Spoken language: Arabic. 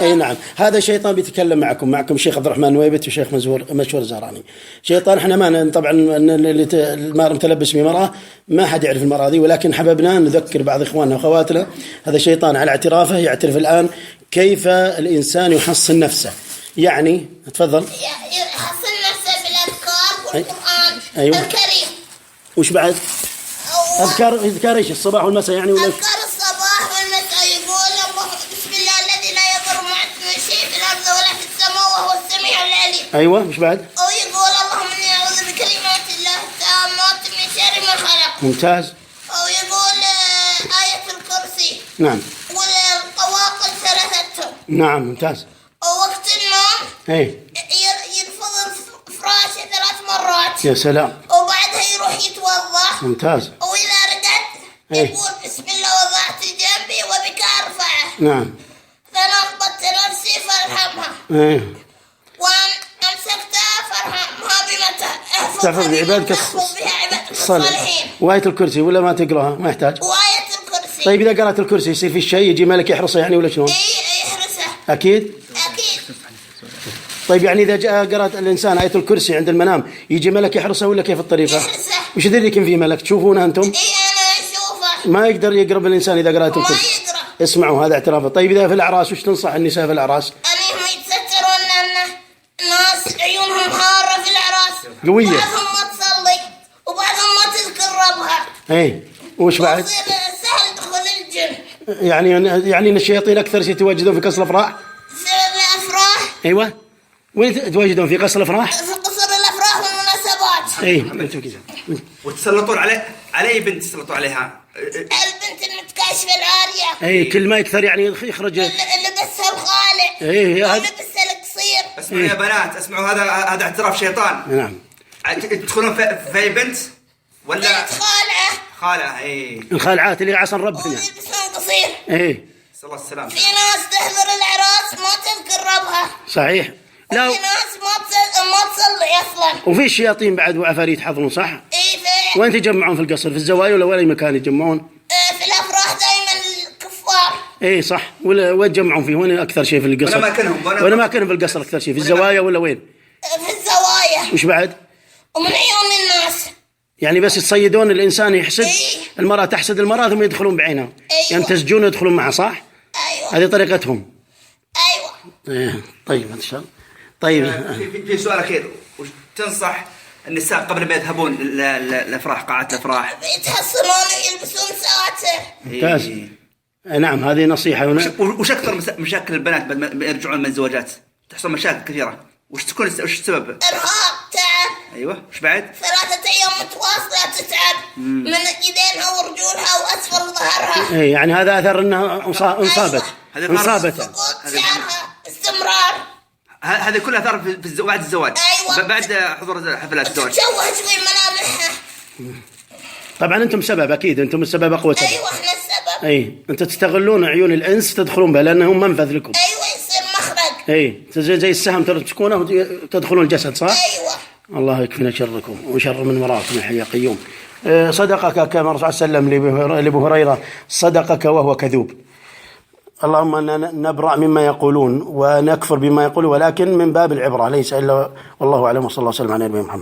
أي نعم، هذا شيطان بيتكلم معكم الشيخ عبد الرحمن نويبت والشيخ مشهور الزهراني. شيطان احنا ما طبعا اللي متلبس بمرأة ما حد يعرف المرأة دي، ولكن حببنا نذكر بعض إخواننا وأخواتنا هذا شيطان على اعترافه يعترف الآن كيف الإنسان يحصن نفسه. يعني تفضل. يحصن نفسه بالأذكار والقرآن الكريم. وش بعد؟ أذكار إيش؟ الصباح والمساء يعني ولا؟ أذكار الصباح والمساء. يقول الله بسم الله الذي لا يضر مع اسمه شيء في الأرض ولا في السماء وهو السميع العليم. أيوة، مش بعد؟ أو يقول اللهم إني أعوذ بكلمات الله التامات من شر ما خلق. ممتاز. أو يقول آية الكرسي. نعم. والطواقل ثلاثتهم. نعم ممتاز. أو وقت النوم يرفض فراشه 3 مرات. يا سلام. وبعدها يروح يتوضأ. ممتاز. وإذا رقد يقول بسم الله وضعت جنبي وبك أرفعه. نعم. فنقبضت نفسي فارحمها. وأن أمسكتها فارحمها بما تحفظ بعبادك الصالحين. وآية الكرسي ولا ما تقراها؟ ما يحتاج. وآية الكرسي. طيب إذا قرأت الكرسي يصير في شيء يجي ملك يحرسه يعني ولا شلون؟ يحرسه. أكيد. طيب يعني إذا جاء قرأت الإنسان آية الكرسي عند المنام يجي ملك يحرسه ولا كيف الطريقة؟ يحرسه. وش يدري يمكن في ملك تشوفونه أنتم؟ أنا أشوفه. ما يقدر يقرب الإنسان إذا قرأت الكرسي. ما يقرأ. اسمعوا هذا اعترافه. طيب إذا في الأعراس وش تنصح النساء في الأعراس؟ أنهم يتسترون لأن ناس عيونهم حارة في الأعراس. قوية. بعضهم ما تصلي وبعضهم ما تذكر ربها. وش بعد؟ سهل دخول الجن. يعني ان الشياطين اكثر شيء يتواجدون في قصر الافراح. في الافراح. ايوه. وين يتواجدون في قصر الافراح؟ في قصر الافراح والمناسبات. وتسلطون على بنت تسلطوا عليها. البنت المتكاشفه العاريه. كل ما يكثر يعني يخرج لبسها الخالع. ولبسها القصير. اسمعوا يا بنات، اسمعوا هذا اعتراف شيطان. نعم. تدخلون في بنت ولا بنت خالعه. الخالعات اللي عصن ربنا. ويلبسون قصير. صلى الله السلام. في ناس تحضر العراس ما تذكر ربها. صحيح. لا. وفي ناس ما تصلي اصلا. وفي الشياطين بعد وعفاريت يحضرون صح؟ في. وين تجمعون في القصر؟ في الزوايا ولا اي مكان يتجمعون؟ في الافراح دائما الكفار. صح. وين تجمعون فيه؟ وين اكثر شيء في القصر؟ وين اماكنهم في القصر اكثر شيء؟ في الزوايا ولا وين؟ في الزوايا. وش بعد؟ ومن عيون الناس. يعني بس يتصيدون الإنسان يحسد. المرأة تحسد المرأة ثم يدخلون بعينها. يمتزجون ويدخلون معها صح؟ أيوة. هذه طريقتهم. أيوة. طيب إن شاء الله. طيب. في سؤال أخير، وش تنصح النساء قبل ما يذهبون للأفراح قاعات الأفراح؟ يتحصنون ويلبسون سواتر. ممتاز. نعم هذه نصيحة. وش أكثر مشاكل البنات بعد ما يرجعون من الزواجات؟ تحصل مشاكل كثيرة. وش السبب؟ إرهاق، تعب. أيوة. وش بعد؟ 3 أيام متواصلة تتعب من يدينها ورجولها وأسفل ظهرها. يعني هذا أثر أنها انصابت. انصابت. سقوط شعرها استمرار. هذه كلها أثار بعد الزواج. أيوة. بعد حضور حفلات الزواج. تتشوه شوي ملامحها. طبعا أنتم سبب أكيد، أنتم السبب أقوى سبب. أيوة إحنا السبب. أنت تستغلون عيون الإنس تدخلون بها لأنهم منفذ لكم. أيوة يصير مخرج. زي السهم تمسكونه وتدخلون الجسد صح؟ أيوة. الله يكفينا شركم وشر من وراكم يا حي يا قيوم. صدقك كما الرسول صلى الله عليه وسلم لأبو هريرة، صدقك وهو كذوب. اللهم أننا نبرأ مما يقولون ونكفر بما يقولون، ولكن من باب العبرة ليس إلا. والله أعلم، وصلى الله وسلم على نبينا محمد.